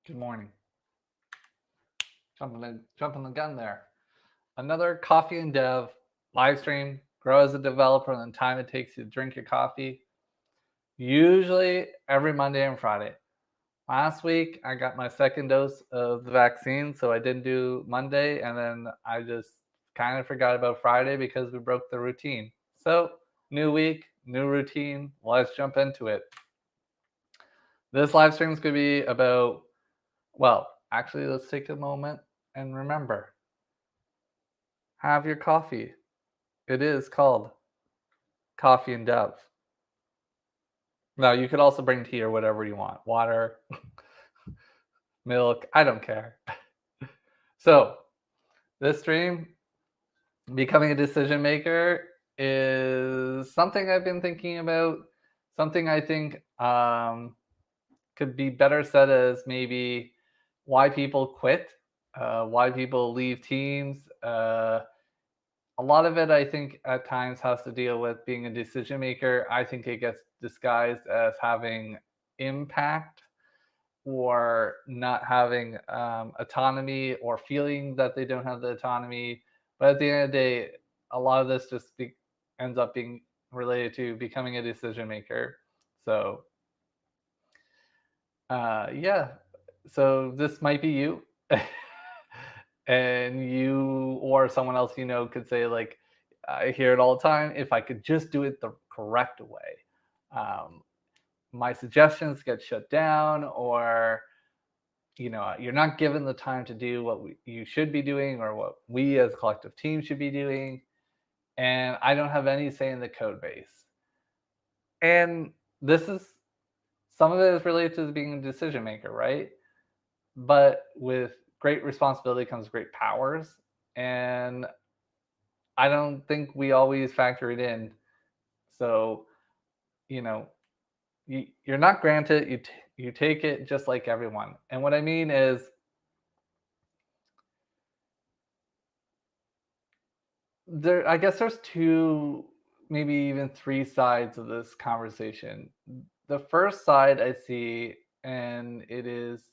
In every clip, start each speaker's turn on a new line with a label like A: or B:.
A: Good morning. Jumping the gun there. Another coffee and dev live stream. Grow as a developer and the time it takes you to drink your coffee. Usually every Monday and Friday. Last week I got my second dose of the vaccine, so I didn't do Monday, and then I just kind of forgot about Friday because we broke the routine. So new week, new routine. Let's jump into it. This live stream is going to be about, well, actually, let's take a moment and remember, have your coffee. It is called Coffee and Dev. Now, you could also bring tea or whatever you want, water, milk, I don't care. So, this stream, becoming a decision maker, is something I've been thinking about, something I think could be better said as maybe why people quit, why people leave teams. A lot of it, I think, at times has to deal with being a decision maker. I think it gets disguised as having impact or not having autonomy or feeling that they don't have the autonomy. But at the end of the day, a lot of this just ends up being related to becoming a decision maker. So, yeah. So this might be you. And you or someone else could say, like, I hear it all the time, if I could just do it the correct way, um, my suggestions get shut down, or you're not given the time to do what you should be doing, or what we as a collective team should be doing, and I don't have any say in the code base. And this is, some of it is related to being a decision maker, right? But with great responsibility comes great powers, and I don't think we always factor it in. So, you know, you're not granted. You take it just like everyone. And what I mean is, there. I guess there's two, maybe even three sides of this conversation. The first side I see, and it is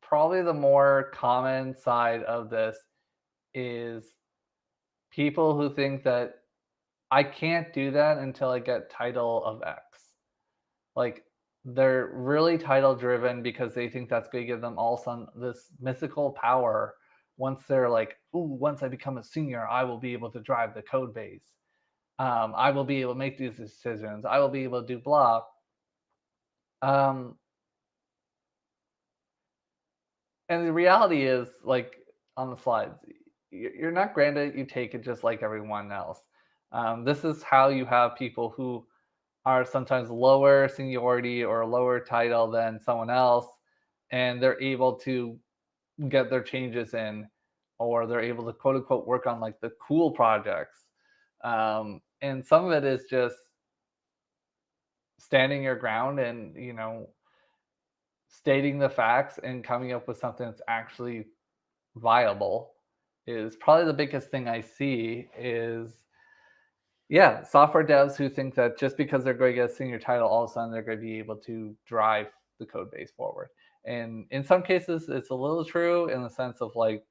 A: probably the more common side of this, is people who think that I can't do that until I get title of X. Like, they're really title driven because they think that's going to give them all some this mythical power. Once they're like, "Ooh, once I become a senior, I will be able to drive the code base. I will be able to make these decisions. I will be able to do blah." Um, and the reality is, like on the slides, you're not granted. You take it just like everyone else. This is how you have people who are sometimes lower seniority or lower title than someone else, and they're able to get their changes in, or they're able to quote unquote work on like the cool projects. And some of it is just standing your ground and stating the facts and coming up with something that's actually viable is probably the biggest thing I see. Is, yeah, software devs who think that just because they're going to get a senior title, all of a sudden they're going to be able to drive the code base forward. And in some cases, it's a little true in the sense of, like,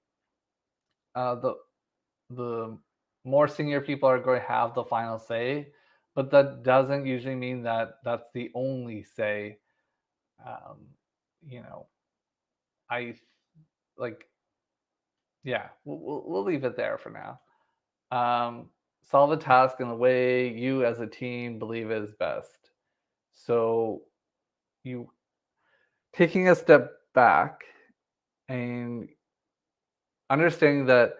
A: the more senior people are going to have the final say, but that doesn't usually mean that that's the only say. Um, you know, I like, yeah, we'll leave it there for now. Um, Solve a task in the way you as a team believe is best. So, you taking a step back and understanding that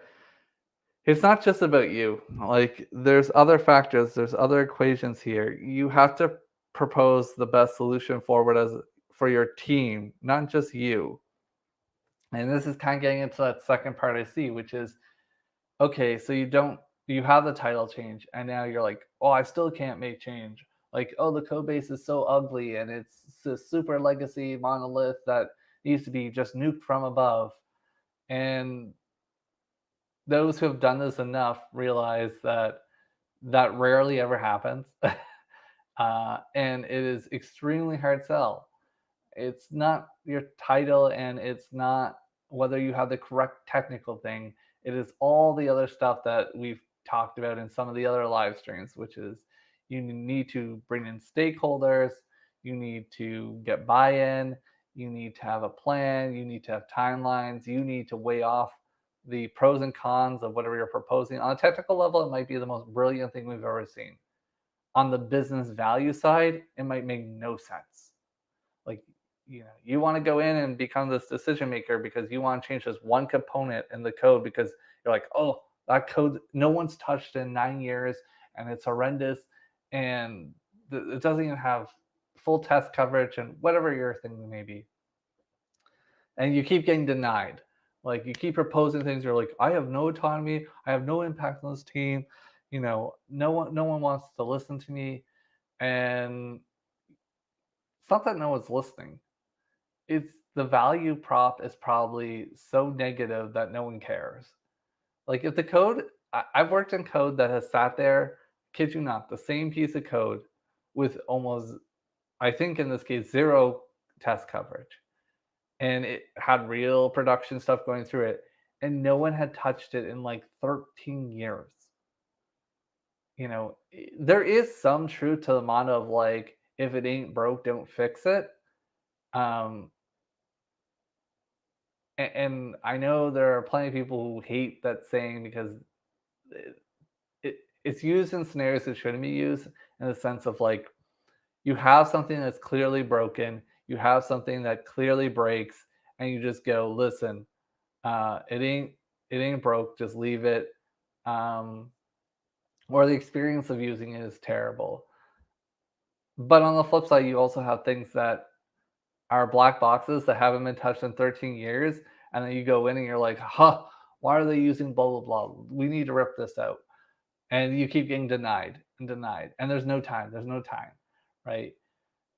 A: it's not just about you. Like, there's other factors, there's other equations here. You have to propose the best solution forward as for your team, not just you. And this is kind of getting into that second part I see, which is, okay, so you have the title change, and now you're like, oh, I still can't make change. Like, oh, the code base is so ugly, and it's this super legacy monolith that needs to be just nuked from above. And those who have done this enough realize that that rarely ever happens. And it is extremely hard sell. It's not your title, and it's not whether you have the correct technical thing. It is all the other stuff that we've talked about in some of the other live streams, which is you need to bring in stakeholders, you need to get buy-in, you need to have a plan, you need to have timelines, you need to weigh off the pros and cons of whatever you're proposing. On a technical level, it might be the most brilliant thing we've ever seen. On the business value side, it might make no sense. Like, you want to go in and become this decision maker because you want to change this one component in the code because you're like, oh, that code no one's touched in 9 years and it's horrendous, and it doesn't even have full test coverage and whatever your thing may be, and you keep getting denied. Like, you keep proposing things, you're like, I have no autonomy, I have no impact on this team, no one wants to listen to me. And it's not that no one's listening, it's the value prop is probably so negative that no one cares. Like, if the code, I've worked in code that has sat there, kid you not, the same piece of code with almost, I think in this case, zero test coverage. And it had real production stuff going through it. And no one had touched it in like 13 years. There is some truth to the motto of like, if it ain't broke, don't fix it. Um, and I know there are plenty of people who hate that saying because it, it's used in scenarios it shouldn't be used, in the sense of like, you have something that's clearly broken, you have something that clearly breaks, and you just go, listen, it ain't broke, just leave it. Um, or the experience of using it is terrible. But on the flip side, you also have things that are black boxes that haven't been touched in 13 years, and then you go in and you're like, huh, why are they using blah blah blah? We need to rip this out. And you keep getting denied and denied. And there's no time, right?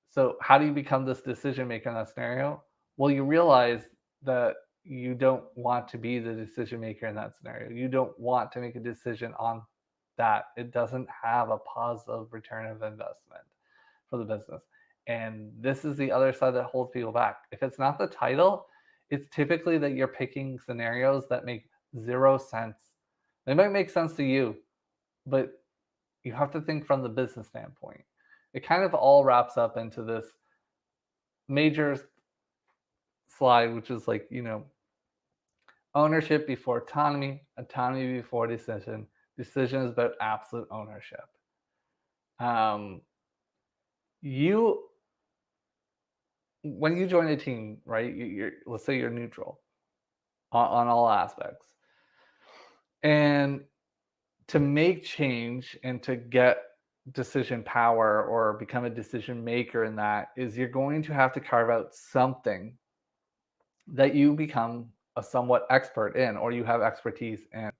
A: So how do you become this decision maker in that scenario? Well, you realize that you don't want to be the decision maker in that scenario. You don't want to make a decision on that. It doesn't have a positive return of investment for the business. And this is the other side that holds people back. If it's not the title, it's typically that you're picking scenarios that make zero sense. They might make sense to you, but you have to think from the business standpoint. It kind of all wraps up into this major slide, which is like, ownership before autonomy, autonomy before decision. Decision is about absolute ownership. Um, you When you join a team, right? Let's say you're neutral on all aspects, and to make change and to get decision power or become a decision maker in that is you're going to have to carve out something that you become a somewhat expert in or you have expertise in.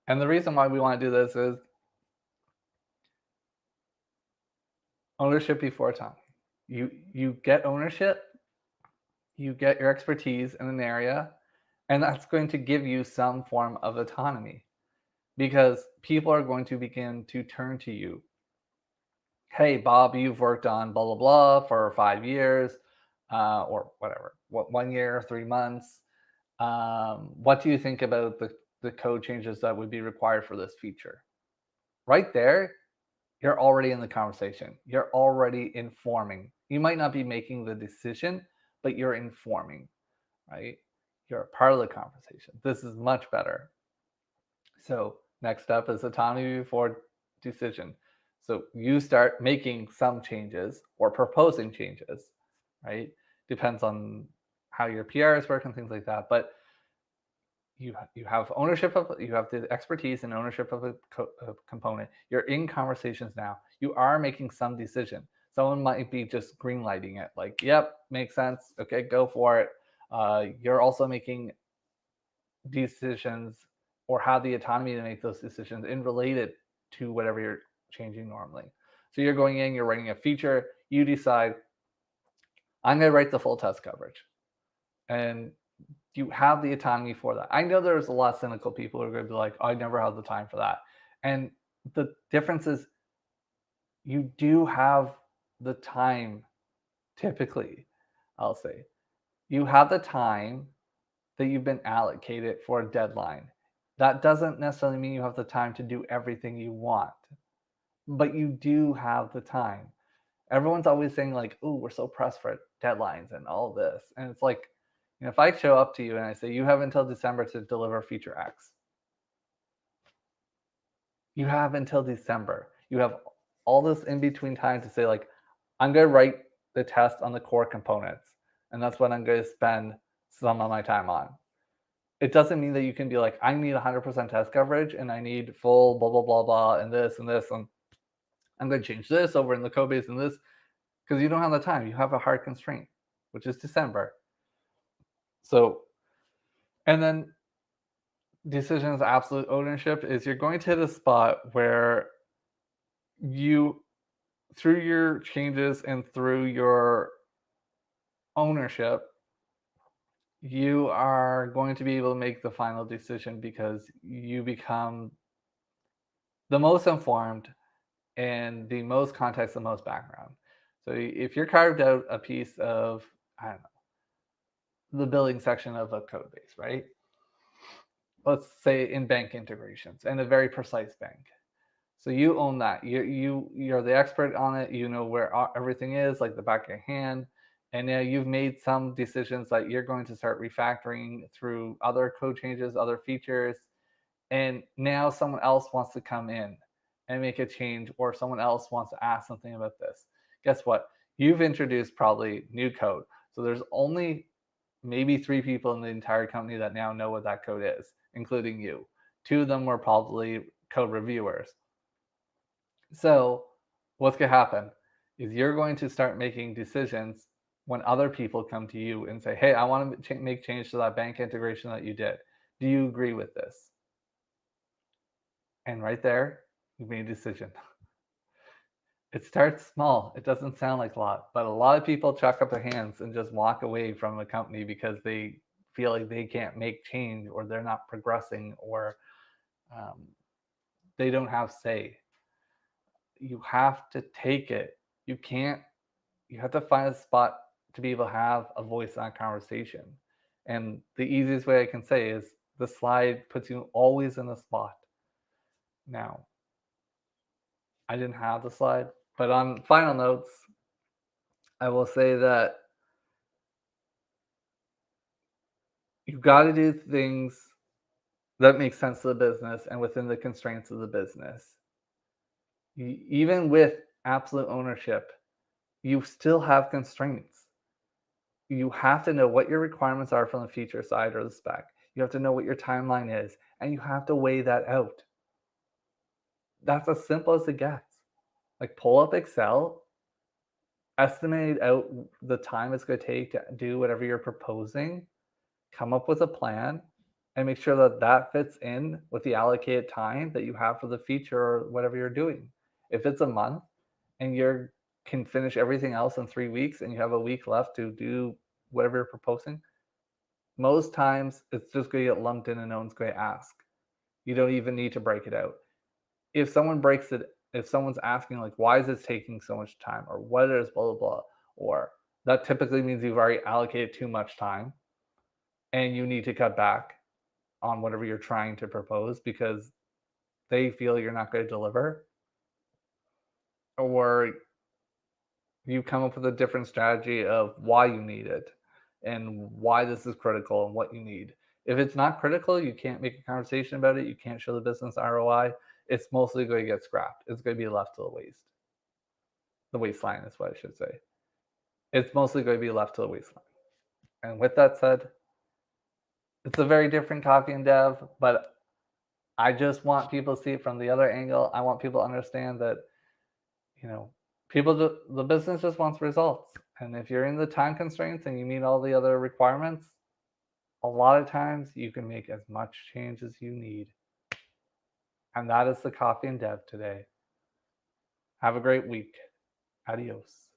A: And the reason why we want to do this is ownership before autonomy. You get ownership, you get your expertise in an area, and that's going to give you some form of autonomy because people are going to begin to turn to you. Hey, Bob, you've worked on blah, blah, blah for 5 years, or whatever, 1 year, 3 months. What do you think about the code changes that would be required for this feature? Right there, you're already in the conversation. You're already informing. You might not be making the decision, but you're informing, right? You're a part of the conversation. This is much better. So next up is autonomy before decision. So you start making some changes or proposing changes, right? Depends on how your PRs work and things like that. But you have ownership of, you have the expertise and ownership of a component. You're in conversations now. You are making some decision. Someone might be just green lighting it, like, yep, makes sense. Okay, go for it. You're also making decisions or have the autonomy to make those decisions in related to whatever you're changing normally. So you're going in, you're writing a feature, you decide, I'm going to write the full test coverage. And you have the autonomy for that. I know there's a lot of cynical people who are going to be like, I never have the time for that. And the difference is you do have the time, typically, I'll say. You have the time that you've been allocated for a deadline. That doesn't necessarily mean you have the time to do everything you want, but you do have the time. Everyone's always saying like, "Oh, we're so pressed for deadlines and all this," and it's like, if I show up to you and I say you have until December to deliver feature X, you have until December. You have all this in between time to say like, I'm going to write the test on the core components, and that's what I'm going to spend some of my time on. It doesn't mean that you can be like, I need 100% test coverage and I need full blah blah blah blah and this and this, and I'm going to change this over in the code base and this, because you don't have the time. You have a hard constraint, which is December. So, and then decisions absolute ownership is you're going to hit a spot where you, through your changes and through your ownership, you are going to be able to make the final decision because you become the most informed and the most context, the most background. So if you're carved out a piece of, I don't know, the billing section of a code base, right? Let's say in bank integrations and a very precise bank. So you own that. You're the expert on it. You know where everything is, like the back of your hand. And now you've made some decisions that you're going to start refactoring through other code changes, other features. And now someone else wants to come in and make a change, or someone else wants to ask something about this. Guess what? You've introduced probably new code. So there's only maybe 3 people in the entire company that now know what that code is, including you. 2 of them were probably code reviewers. So what's going to happen is you're going to start making decisions when other people come to you and say, hey, I want to make change to that bank integration that you did. Do you agree with this? And right there, you made a decision. It starts small. It doesn't sound like a lot, but a lot of people chuck up their hands and just walk away from a company because they feel like they can't make change, or they're not progressing, or um, they don't have say. You have to take it. You can't, you have to find a spot to be able to have a voice in that conversation. And the easiest way I can say is the slide puts you always in the spot. Now, I didn't have the slide, but on final notes, I will say that you've got to do things that make sense to the business and within the constraints of the business. Even with absolute ownership, you still have constraints. You have to know what your requirements are from the feature side or the spec. You have to know what your timeline is, and you have to weigh that out. That's as simple as it gets. Like, pull up Excel, estimate out the time it's going to take to do whatever you're proposing, come up with a plan, and make sure that that fits in with the allocated time that you have for the feature or whatever you're doing. If it's a month and you can finish everything else in 3 weeks and you have a week left to do whatever you're proposing, most times it's just going to get lumped in and no one's going to ask. You don't even need to break it out. If someone breaks it, if someone's asking like, why is this taking so much time, or what is blah blah blah, or that typically means you've already allocated too much time and you need to cut back on whatever you're trying to propose because they feel you're not going to deliver, or you come up with a different strategy of why you need it and why this is critical and what you need. If it's not critical, you can't make a conversation about it. You can't show the business ROI. It's mostly going to get scrapped. It's going to be left to the waste. The waistline is what I should say. It's mostly going to be left to the waistline. And with that said, it's a very different coffee and dev, but I just want people to see it from the other angle. I want people to understand that, you know, the business just wants results. And if you're in the time constraints and you meet all the other requirements, a lot of times you can make as much change as you need. And that is the coffee and dev today. Have a great week. Adios.